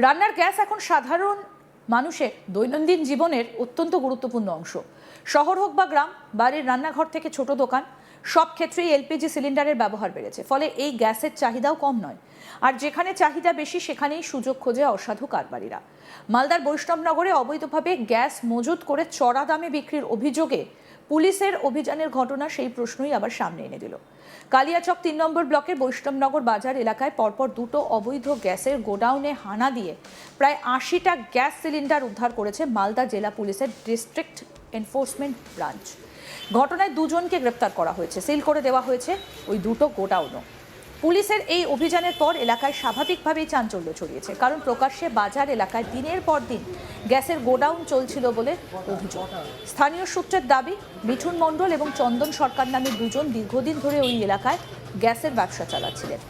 রান্নার গ্যাস এখন সাধারণ মানুষের দৈনন্দিন জীবনের অত্যন্ত গুরুত্বপূর্ণ অংশ। শহর হোক বা গ্রাম, বাড়ির রান্নাঘর থেকে ছোট দোকান, সব ক্ষেত্রেই এলপিজি সিলিন্ডারের ব্যবহার বেড়েছে। ফলে এই গ্যাসের চাহিদাও কম নয়। আর যেখানে চাহিদা বেশি সেখানেই সুযোগ খোঁজে অসাধু কারবারিরা। মালদার বৈষ্ণবনগরে অবৈধভাবে গ্যাস মজুত করে চড়া দামে বিক্রির অভিযোগে পুলিশের অভিযানের ঘটনা সেই প্রশ্নই আবার সামনে এনে দিল। কালিয়াচক ৩ নম্বর ব্লকের বৈষ্ণবনগর বাজার এলাকায় পরপর দুটো অবৈধ গ্যাসের গোডাউনে হানা দিয়ে প্রায় ৮০টা গ্যাস সিলিন্ডার উদ্ধার করেছে মালদা জেলা পুলিশের ডিস্ট্রিক্ট এনফোর্সমেন্ট ব্রাঞ্চ। ঘটনায় দুজনকে গ্রেপ্তার করা হয়েছে, সিল করে দেওয়া হয়েছে ওই দুটো গোডাউনও। পুলিশের এই অভিযানের পর এলাকায় স্বাভাবিকভাবেই চাঞ্চল্য ছড়িয়েছে, কারণ প্রকাশ্যে বাজার এলাকায় দিনের পর দিন গ্যাসের গোডাউন চলছিল বলে অভিযোগ। স্থানীয় সূত্রের দাবি, মিঠুন মণ্ডল এবং চন্দন সরকার নামে দুজন দীর্ঘদিন ধরে ওই এলাকায় গ্যাসের ব্যবসা চালাচ্ছিলেন।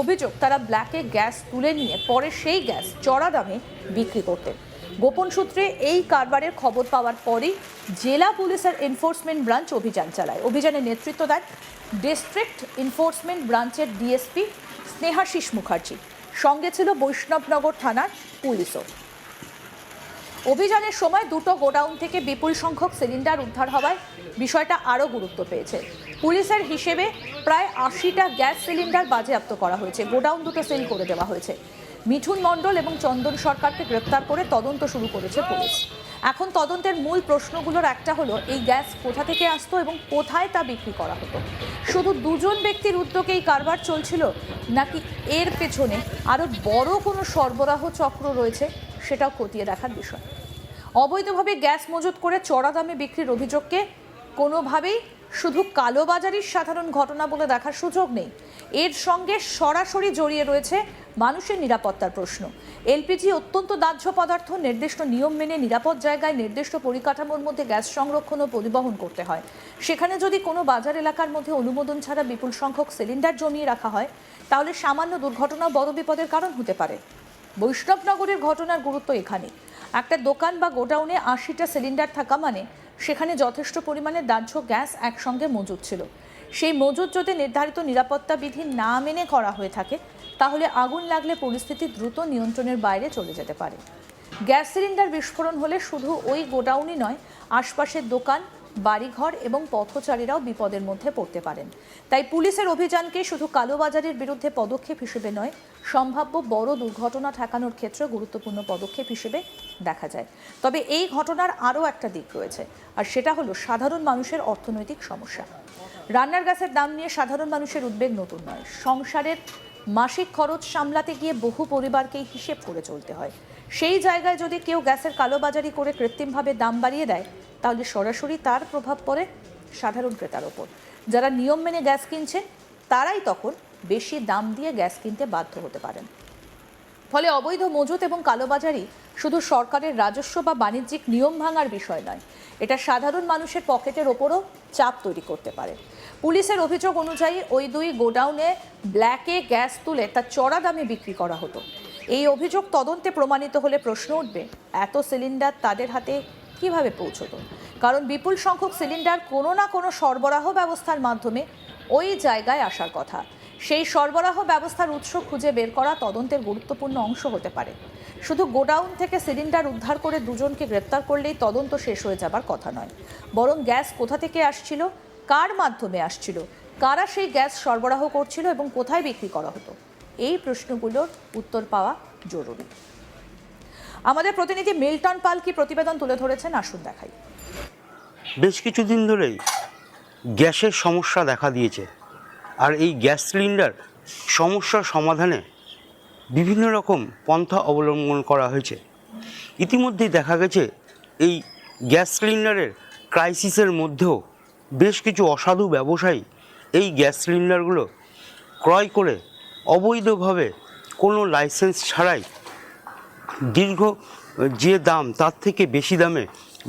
অভিযোগ, তারা ব্ল্যাকে গ্যাস তুলে নিয়ে পরে সেই গ্যাস চড়া দামে বিক্রি করতেন। গোপন সূত্রে এই কারবারের খবর পাওয়ার পরেই জেলা পুলিশের এনফোর্সমেন্ট ব্রাঞ্চ অভিযান চালায়। অভিযানে নেতৃত্ব দেন ডিস্ট্রিক্ট এনফোর্সমেন্ট ব্রাঞ্চের ডিএসপি স্নেহাশিস মুখার্জি। সঙ্গে ছিল বৈষ্ণবনগর থানার পুলিশও। অভিযানের সময় দুটো গোডাউন থেকে বিপুল সংখ্যক সিলিন্ডার উদ্ধার হওয়ায় বিষয়টা আরও গুরুত্ব পেয়েছে। পুলিশের হিসেবে প্রায় ৮০টা গ্যাস সিলিন্ডার বাজেয়াপ্ত করা হয়েছে। গোডাউন দুটো সিল করে দেওয়া হয়েছে। মিঠুন মণ্ডল এবং চন্দন সরকারকে গ্রেপ্তার করে তদন্ত শুরু করেছে পুলিশ। এখন তদন্তের মূল প্রশ্নগুলোর একটা হলো, এই গ্যাস কোথা থেকে আসতো এবং কোথায় তা বিক্রি করা হতো? শুধু দুজন ব্যক্তির উদ্যোগে এই কারবার চলছিল, নাকি এর পেছনে আরও বড় কোনো সরবরাহ চক্র রয়েছে, সেটাও খতিয়ে দেখার বিষয়। অবৈধভাবে গ্যাস মজুত করে চড়া দামে বিক্রির অভিযোগকে কোনোভাবেই শুধু কালোবাজারির সাধারণ ঘটনা বলে দেখার সুযোগ নেই। এর সঙ্গে সরাসরি জড়িয়ে রয়েছে মানুষের নিরাপত্তার প্রশ্ন। এলপিজি অত্যন্ত দাহ্য পদার্থ, নির্দিষ্ট নিয়ম মেনে নিরাপদ জায়গায় নির্দিষ্ট পরিকাঠামোর মধ্যে গ্যাস সংরক্ষণ ও পরিবহন করতে হয়। সেখানে যদি কোনো বাজার এলাকার মধ্যে অনুমোদন ছাড়া বিপুল সংখ্যক সিলিন্ডার জমিয়ে রাখা হয়, তাহলে সামান্য দুর্ঘটনা বড় বিপদের কারণ হতে পারে। বৈষ্ণবনগরের ঘটনার গুরুত্ব এখানে। একটা দোকান বা গোডাউনে ৮০টা সিলিন্ডার থাকা মানে সেখানে যথেষ্ট পরিমাণে দাহ্য গ্যাস একসঙ্গে মজুদ ছিল। সেই মজুদ যদি নির্ধারিত নিরাপত্তা বিধি না মেনে করা হয়ে থাকে, তাহলে আগুন লাগলে পরিস্থিতি দ্রুত নিয়ন্ত্রণের বাইরে চলে যেতে পারে। গ্যাস সিলিন্ডার বিস্ফোরণ হলে শুধু ওই গোডাউনই নয়, আশপাশের দোকান, বাড়িঘর এবং পথচারীরাও বিপদের মধ্যে পড়তে পারেন। তাই পুলিশের অভিযানকে শুধু কালোবাজারের বিরুদ্ধে পদক্ষেপ হিসেবে নয়, সম্ভাব্য বড় দুর্ঘটনা ঠেকানোর ক্ষেত্রে গুরুত্বপূর্ণ পদক্ষেপ হিসেবে দেখা যায়। তবে এই ঘটনার আরও একটা দিক রয়েছে, আর সেটা হলো সাধারণ মানুষের অর্থনৈতিক সমস্যা। রান্নার গ্যাসের দাম নিয়ে সাধারণ মানুষের উদ্বেগ নতুন নয়। সংসারের মাসিক খরচ সামলাতে গিয়ে বহু পরিবারকেই হিসেব করে চলতে হয়। সেই জায়গায় যদি কেউ গ্যাসের কালোবাজারি করে কৃত্রিমভাবে দাম বাড়িয়ে দেয়, তাহলে সরাসরি তার প্রভাব পড়ে সাধারণ ক্রেতার ওপর। যারা নিয়ম মেনে গ্যাস কিনছেন, তারাই তখন বেশি দাম দিয়ে গ্যাস কিনতে বাধ্য হতে পারেন। ফলে অবৈধ মজুত এবং কালোবাজারি শুধু সরকারের রাজস্ব বা বাণিজ্যিক নিয়ম ভাঙার বিষয় নয়, এটা সাধারণ মানুষের পকেটের ওপরও চাপ তৈরি করতে পারে। পুলিশের অভিযোগ অনুযায়ী ওই দুই গোডাউনে ব্ল্যাকে গ্যাস তুলে তা চড়া দামে বিক্রি করা হতো। এই অভিযোগ তদন্তে প্রমাণিত হলে প্রশ্ন উঠবে, এত সিলিন্ডার তাদের হাতে কিভাবে পৌঁছতো? কারণ বিপুল সংখ্যক সিলিন্ডার কোনো না কোনো সরবরাহ ব্যবস্থার মাধ্যমে ওই জায়গায় আসার কথা। সেই সরবরাহ ব্যবস্থার উৎস খুঁজে বের করা তদন্তের গুরুত্বপূর্ণ অংশ হতে পারে। শুধু গোডাউন থেকে সিলিন্ডার উদ্ধার করে দুজনকে গ্রেপ্তার করলেই তদন্ত শেষ হয়ে যাবার কথা নয়, বরং গ্যাস কোথা থেকে আসছিল, কার মাধ্যমে আসছিল, কারা সেই গ্যাস সরবরাহ করছিল এবং কোথায় বিক্রি করা হতো, এই প্রশ্নগুলোর উত্তর পাওয়া জরুরি। আমাদের প্রতিনিধি মিল্টন পাল কি প্রতিবেদন তুলে ধরেছেন, আসুন দেখাই। বেশ কিছুদিন ধরেই গ্যাসের সমস্যা দেখা দিয়েছে, আর এই গ্যাস সিলিন্ডার সমস্যার সমাধানে বিভিন্ন রকম পন্থা অবলম্বন করা হয়েছে। ইতিমধ্যেই দেখা গেছে এই গ্যাস সিলিন্ডারের ক্রাইসিসের মধ্যেও বেশ কিছু অসাধু ব্যবসায়ী এই গ্যাস সিলিন্ডারগুলো ক্রয় করে অবৈধভাবে কোনো লাইসেন্স ছাড়াই দীর্ঘ যে দাম তার থেকে বেশি দামে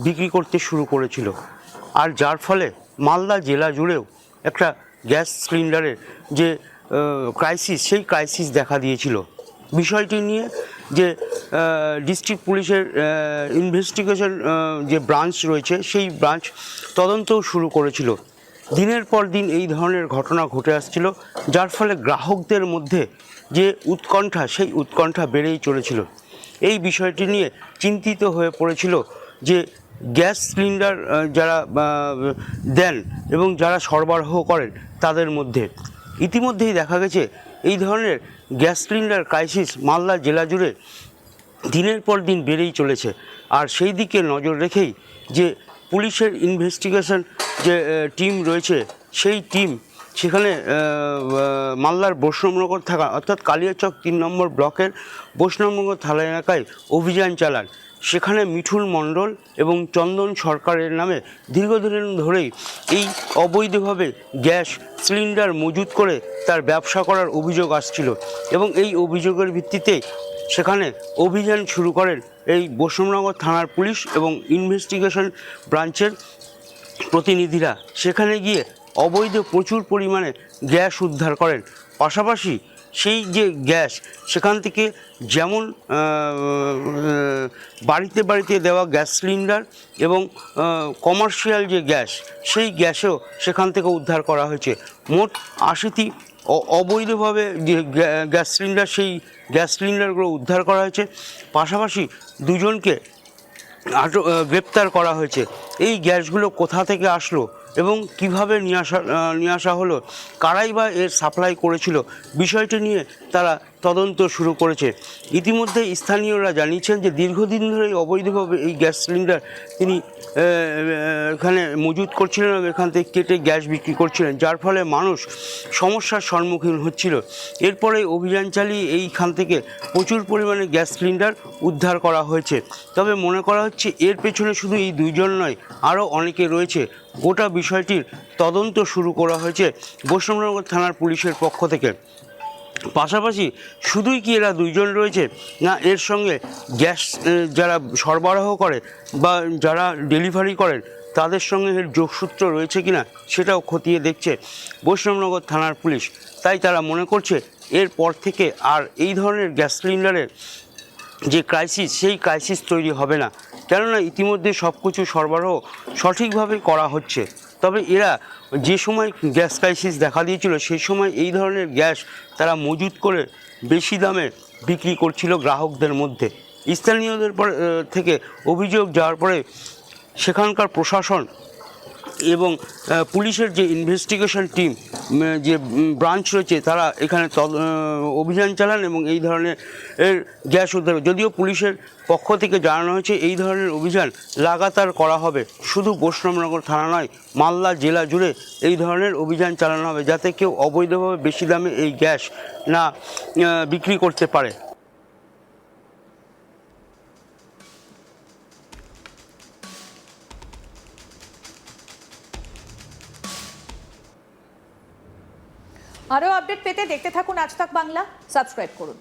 বিক্রি করতে শুরু করেছিল, আর যার ফলে মালদা জেলা জুড়েও একটা গ্যাস সিলিন্ডারের যে ক্রাইসিস, সেই ক্রাইসিস দেখা দিয়েছিল। বিষয়টি নিয়ে যে ডিস্ট্রিক্ট পুলিশের ইনভেস্টিগেশন যে ব্রাঞ্চ রয়েছে, সেই ব্রাঞ্চ তদন্তও শুরু করেছিল। দিনের পর দিন এই ধরনের ঘটনা ঘটে আসছিল, যার ফলে গ্রাহকদের মধ্যে যে উৎকণ্ঠা, সেই উৎকণ্ঠা বেড়েই চলেছিল। এই বিষয়টি নিয়ে চিন্তিত হয়ে পড়েছিল যে গ্যাস সিলিন্ডার যারা দেন এবং যারা সরবরাহ করেন তাদের মধ্যে। ইতিমধ্যেই দেখা গেছে এই ধরনের গ্যাস সিলিন্ডার ক্রাইসিস মালদা জেলা জুড়ে দিনের পর দিন বেড়েই চলেছে। আর সেই দিকে নজর রেখেই যে পুলিশের ইনভেস্টিগেশন যে টিম রয়েছে সেই টিম সেখানে মালদার বৈষ্ণবনগর থাকা অর্থাৎ কালিয়াচক 3 নম্বর ব্লকের বৈষ্ণবনগর থানা এলাকায় অভিযান চালান। সেখানে মিঠুন মণ্ডল এবং চন্দন সরকারের নামে দীর্ঘদিন ধরেই এই অবৈধভাবে গ্যাস সিলিন্ডার মজুত করে তার ব্যবসা করার অভিযোগ আসছিল এবং এই অভিযোগের ভিত্তিতে সেখানে অভিযান শুরু করেন এই বৈষ্ণবনগর থানার পুলিশ এবং ইনভেস্টিগেশন ব্রাঞ্চের প্রতিনিধিরা। সেখানে গিয়ে অবৈধ প্রচুর পরিমাণে গ্যাস উদ্ধার করেন। পাশাপাশি সেই যে গ্যাস সেখান থেকে যেমন বাড়িতে বাড়িতে দেওয়া গ্যাস সিলিন্ডার এবং কমার্শিয়াল যে গ্যাস সেই গ্যাসও সেখান থেকে উদ্ধার করা হয়েছে। মোট 80টি অবৈধভাবে যে গ্যাস সিলিন্ডার সেই গ্যাস সিলিন্ডারগুলো উদ্ধার করা হয়েছে। পাশাপাশি দুজনকে গ্রেপ্তার করা হয়েছে। এই গ্যাসগুলো কোথা থেকে আসলো এবং কিভাবে নিয়ে আসা হলো, কারাই বা এর সাপ্লাই করেছিল, বিষয়টি নিয়ে তারা তদন্ত শুরু করেছে। ইতিমধ্যে স্থানীয়রা জানিয়েছেন যে দীর্ঘদিন ধরে অবৈধভাবে এই গ্যাস সিলিন্ডার তিনি এখানে মজুত করছিলেন এবং এখান থেকে কেটে গ্যাস বিক্রি করছিলেন, যার ফলে মানুষ সমস্যার সম্মুখীন হচ্ছিল। এরপরে অভিযান চালিয়ে এইখান থেকে প্রচুর পরিমাণে গ্যাস সিলিন্ডার উদ্ধার করা হয়েছে। তবে মনে করা হচ্ছে এর পেছনে শুধু এই দুইজন নয়, আরও অনেকে রয়েছে। গোটা বিষয়টির তদন্ত শুরু করা হয়েছে বৈষ্ণবনগর থানার পুলিশের পক্ষ থেকে। পাশাপাশি শুধুই কি এরা দুইজন রয়েছে, না এর সঙ্গে গ্যাস যারা সরবরাহ করে বা যারা ডেলিভারি করেন তাদের সঙ্গে এর যোগসূত্র রয়েছে কিনা সেটাও খতিয়ে দেখছে বৈষ্ণবনগর থানার পুলিশ। তাই তারা মনে করছে এরপর থেকে আর এই ধরনের গ্যাস সিলিন্ডারের যে ক্রাইসিস সেই ক্রাইসিস তৈরি হবে না, কেননা ইতিমধ্যে সব কিছু সরবরাহ সঠিকভাবে করা হচ্ছে। তবে এরা যে সময় গ্যাস ক্রাইসিস দেখা দিয়েছিল সেই সময় এই ধরনের গ্যাস তারা মজুত করে বেশি দামে বিক্রি করছিল গ্রাহকদের মধ্যে। স্থানীয়দের থেকে অভিযোগ যাওয়ার পরে সেখানকার প্রশাসন এবং পুলিশের যে ইনভেস্টিগেশন টিম যে ব্রাঞ্চ রয়েছে তারা এখানে অভিযান চালান এবং এই ধরনের গ্যাস উদ্ধার। যদিও পুলিশের পক্ষ থেকে জানানো হয়েছে এই ধরনের অভিযান লাগাতার করা হবে, শুধু বৈষ্ণবনগর থানা নয় মালদা জেলা জুড়ে এই ধরনের অভিযান চালানো হবে, যাতে কেউ অবৈধভাবে বেশি দামে এই গ্যাস না বিক্রি করতে পারে। আরও আপডেট পেতে দেখতে থাকুন আজ তাক বাংলা, সাবস্ক্রাইব করুন।